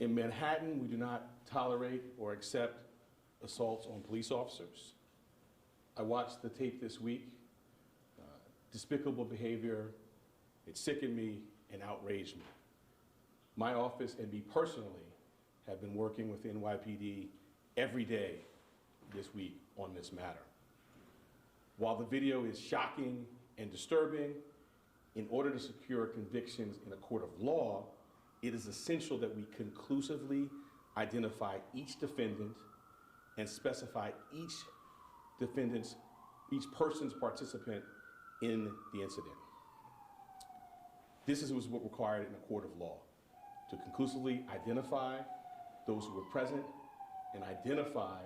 In Manhattan, we do not tolerate or accept assaults on police officers. I watched the tape this week. Despicable behavior. It sickened me and outraged me. My office and me personally have been working with NYPD every day this week on this matter. While the video is shocking and disturbing, in order to secure convictions in a court of law, it is essential that we conclusively identify each defendant and specify each person's participant in the incident. This is what's required in a court of law, to conclusively identify those who were present and identify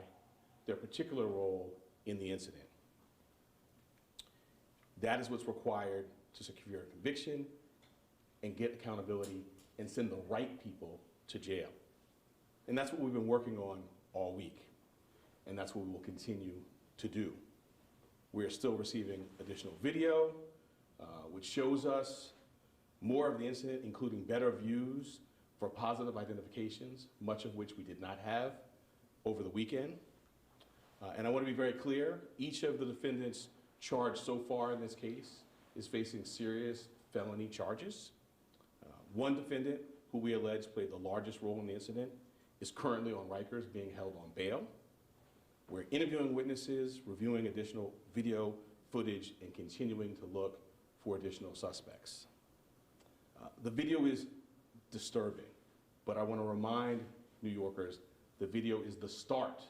their particular role in the incident. That is what's required to secure a conviction and get accountability and send the right people to jail. And that's what we've been working on all week. and that's what we will continue to do. We are still receiving additional video, which shows us more of the incident, including better views for positive identifications, much of which we did not have over the weekend. And I want to be very clear, each of the defendants charged so far in this case is facing serious felony charges. One defendant, who we allege played the largest role in the incident, is currently on Rikers being held on bail. We're interviewing witnesses, reviewing additional video footage, and continuing to look for additional suspects. The video is disturbing, but I want to remind New Yorkers the video is the start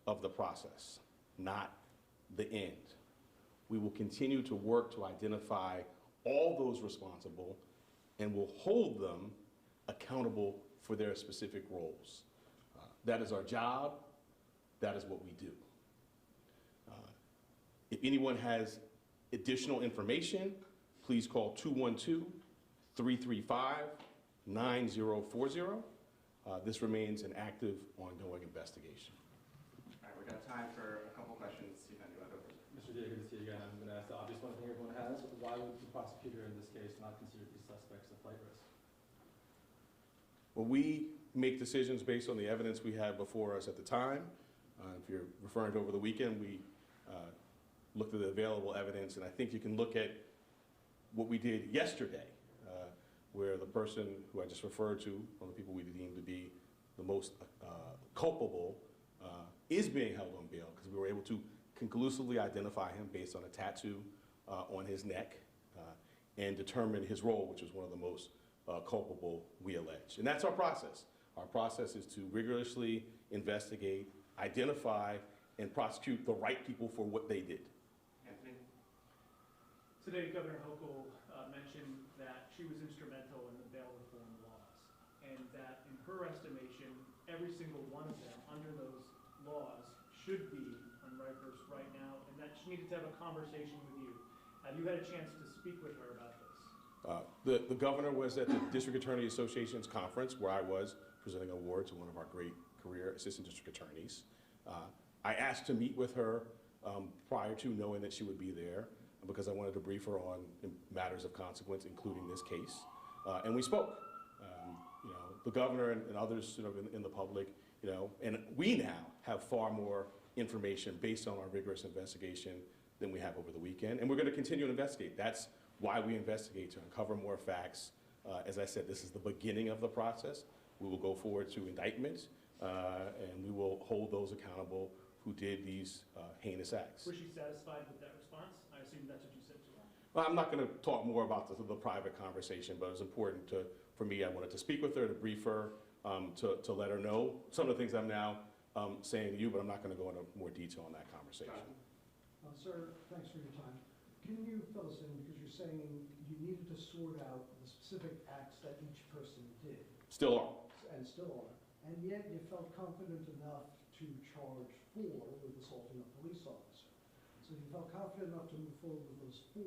of the process, not the end. We will continue to work to identify all those responsible and will hold them accountable for their specific roles. That is our job. That is what we do. If anyone has additional information, please call 212-335-9040. This remains an active, ongoing investigation. All right, we've got time for a couple questions. See if anyone goes. Mr. Day, good to see you again. I'm going to ask the obvious one thing everyone has. Why would the prosecutor in this case not consider these suspects a flight risk? Well, we make decisions based on the evidence we have before us at the time. If you're referring to over the weekend, we looked at the available evidence, and I think you can look at what we did yesterday, where the person who I just referred to, one of the people we deemed to be the most culpable, is being held on bail because we were able to conclusively identify him based on a tattoo on his neck and determine his role, which was one of the most culpable we allege. And that's our process. Our process is to rigorously investigate, identify, and prosecute the right people for what they did. Anthony? Today, Governor Hochul mentioned that she was instrumental in the bail reform laws, and that in her estimation, every single one of them under those laws should be on Rikers right now, and that she needed to have a conversation with you. Have you had a chance to speak with her about this? The governor was at the District Attorney Association's conference where I was presenting an award to one of our great career assistant district attorneys. I asked to meet with her prior to knowing that she would be there because I wanted to brief her on matters of consequence, including this case. And we spoke. The governor and others in the public, and we now have far more information based on our rigorous investigation than we have over the weekend. And we're going to continue to investigate. That's why we investigate, to uncover more facts. As I said, this is the beginning of the process. We will go forward to indictment, and we will hold those accountable who did these heinous acts. Was she satisfied with that response? I assume that's what you said to her. Well, I'm not going to talk more about the private conversation, but it was important for me. I wanted to speak with her, to brief her, to let her know some of the things I'm now saying to you, but I'm not going to go into more detail on that conversation. Sir, thanks for your time. Can you fill us in, because you're saying you needed to sort out the specific acts that each person did. Still are. And still are. And yet you felt confident enough to charge 4 with assaulting a police officer. So you felt confident enough to move forward with those 4.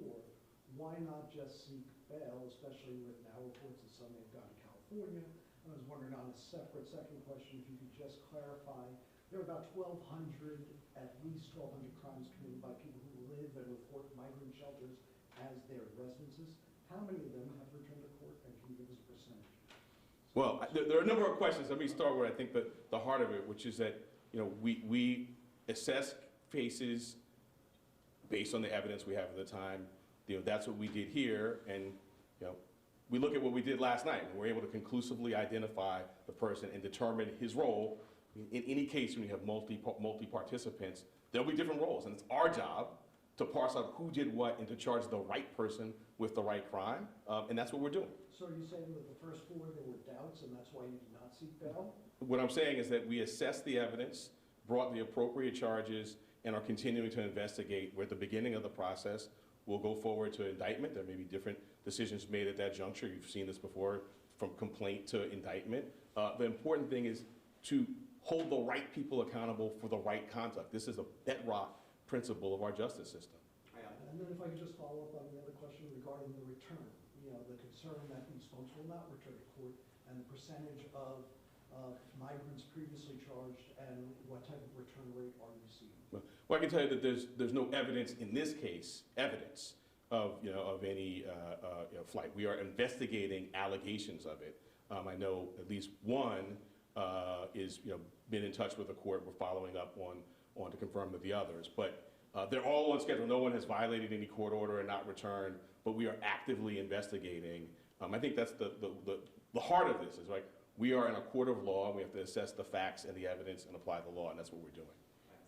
Why not just seek bail, especially with now reports that some may have gone to California? And I was wondering on a separate second question, if you could just clarify, there are about 1,200, at least 1,200 crimes committed by people who live and report migrant shelters as their residences. How many of them have returned to court, and can you give us a percentage? Well, there are a number of questions. Let me start with, I think, the heart of it, which is that we assess cases based on the evidence we have at the time. That's what we did here, and we look at what we did last night. We were able to conclusively identify the person and determine his role. In any case, when you have multi-participants, there'll be different roles, and it's our job to parse out who did what and to charge the right person with the right crime, and that's what we're doing. So are you saying with the first 4 there were doubts, and that's why you did not seek bail? What I'm saying is that we assessed the evidence, brought the appropriate charges, and are continuing to investigate. We're at the beginning of the process. We'll go forward to indictment. There may be different decisions made at that juncture. You've seen this before, from complaint to indictment. The important thing is to hold the right people accountable for the right conduct. This is a bedrock principle of our justice system. And then if I could just follow up on the other question regarding the return, the concern that these folks will not return to court, and the percentage of of migrants previously charged, and what type of return rate are you seeing? Well, I can tell you that there's no evidence in this case, evidence of, of any flight. We are investigating allegations of it. I know at least one is, been in touch with the court. We're following up on to confirm with the others. But they're all on schedule. No one has violated any court order and not returned, but we are actively investigating. I think that's the heart of this is, right, we are in a court of law. We have to assess the facts and the evidence and apply the law, and that's what we're doing.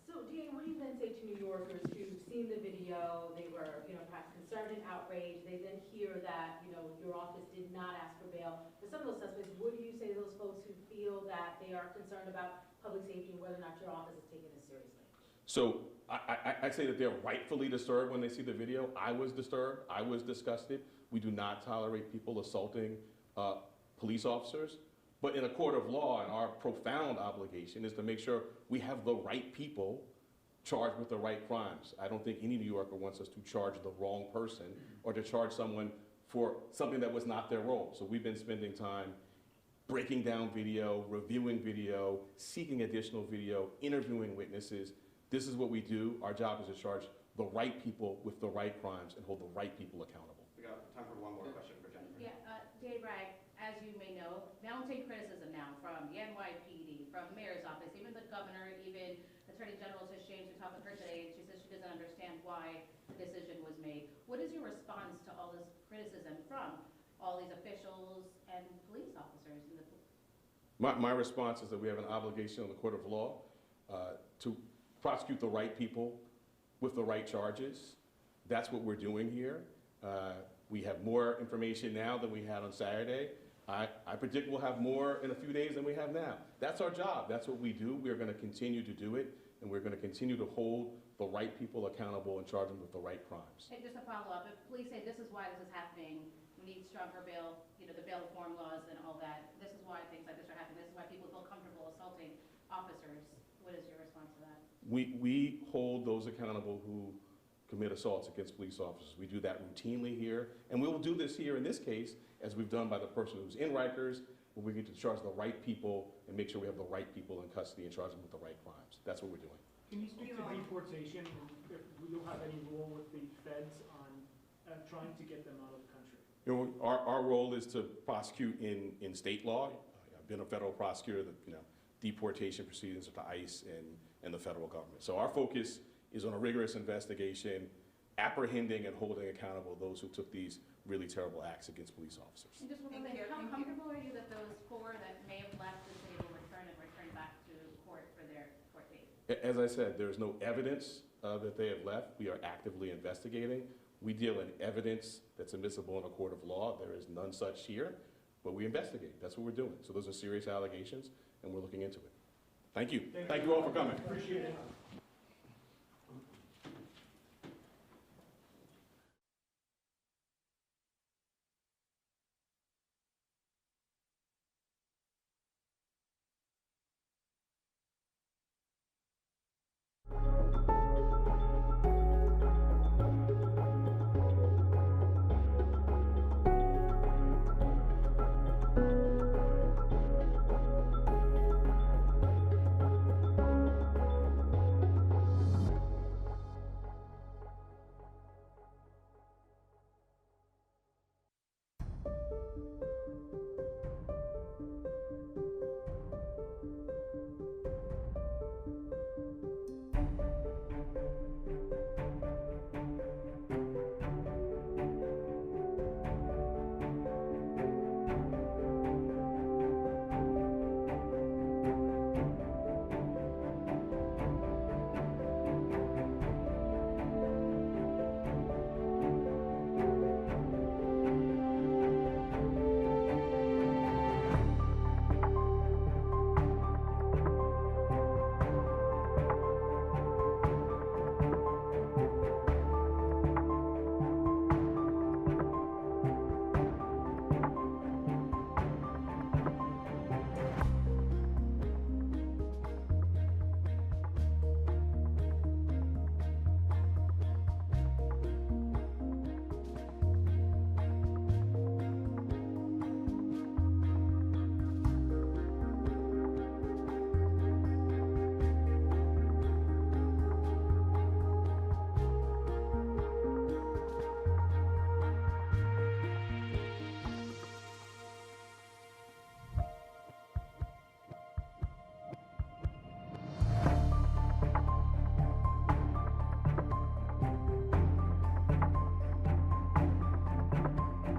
So, DA, what do you then say to New Yorkers who've seen the video, they were, perhaps concerned and outraged, they then hear that, your office did not ask for bail for some of those suspects? What do you say to those folks who feel that they are concerned about public safety and whether or not your office is taking this seriously? So I say that they're rightfully disturbed when they see the video. I was disturbed. I was disgusted. We do not tolerate people assaulting police officers. But in a court of law, and our profound obligation is to make sure we have the right people charged with the right crimes. I don't think any New Yorker wants us to charge the wrong person or to charge someone for something that was not their role. So we've been spending time breaking down video, reviewing video, seeking additional video, interviewing witnesses. This is what we do. Our job is to charge the right people with the right crimes and hold the right people accountable. We got time for one more question for Jennifer. Yeah, DA Bragg, as you may know, mounting criticism now from the NYPD, from Mayor's office, even the governor, even Attorney General James, we talked with her today, and she says she doesn't understand why the decision was made. What is your response to all this criticism from all these officials and police officers? My response is that we have an obligation on the court of law to prosecute the right people with the right charges. That's what we're doing here. We have more information now than we had on Saturday. I predict we'll have more in a few days than we have now. That's our job. That's what we do. We're going to continue to do it, and we're going to continue to hold the right people accountable and charge them with the right crimes. And just a follow-up, if police say this is why this is happening, we need stronger bail, the bail reform laws and all that, this is why things like this are happening, this is why people feel comfortable assaulting officers, what is your response to that? We hold those accountable who commit assaults against police officers. We do that routinely here, and we will do this here in this case, as we've done by the person who's in Rikers, where we get to charge the right people and make sure we have the right people in custody and charge them with the right crimes. That's what we're doing. Can you speak to deportation, and if you'll have any role with the feds on trying to get them out of the country? Our role is to prosecute in state law. I've been a federal prosecutor, deportation proceedings to ICE and the federal government. So our focus is on a rigorous investigation, apprehending and holding accountable those who took these really terrible acts against police officers. And just one more thing, how comfortable are you that those 4 that may have left the city will return back to court for their court date? As I said, there's no evidence that they have left. We are actively investigating. We deal in evidence that's admissible in a court of law. There is none such here, but we investigate. That's what we're doing. So those are serious allegations, and we're looking into it. Thank you. Thank you all for coming. Appreciate it.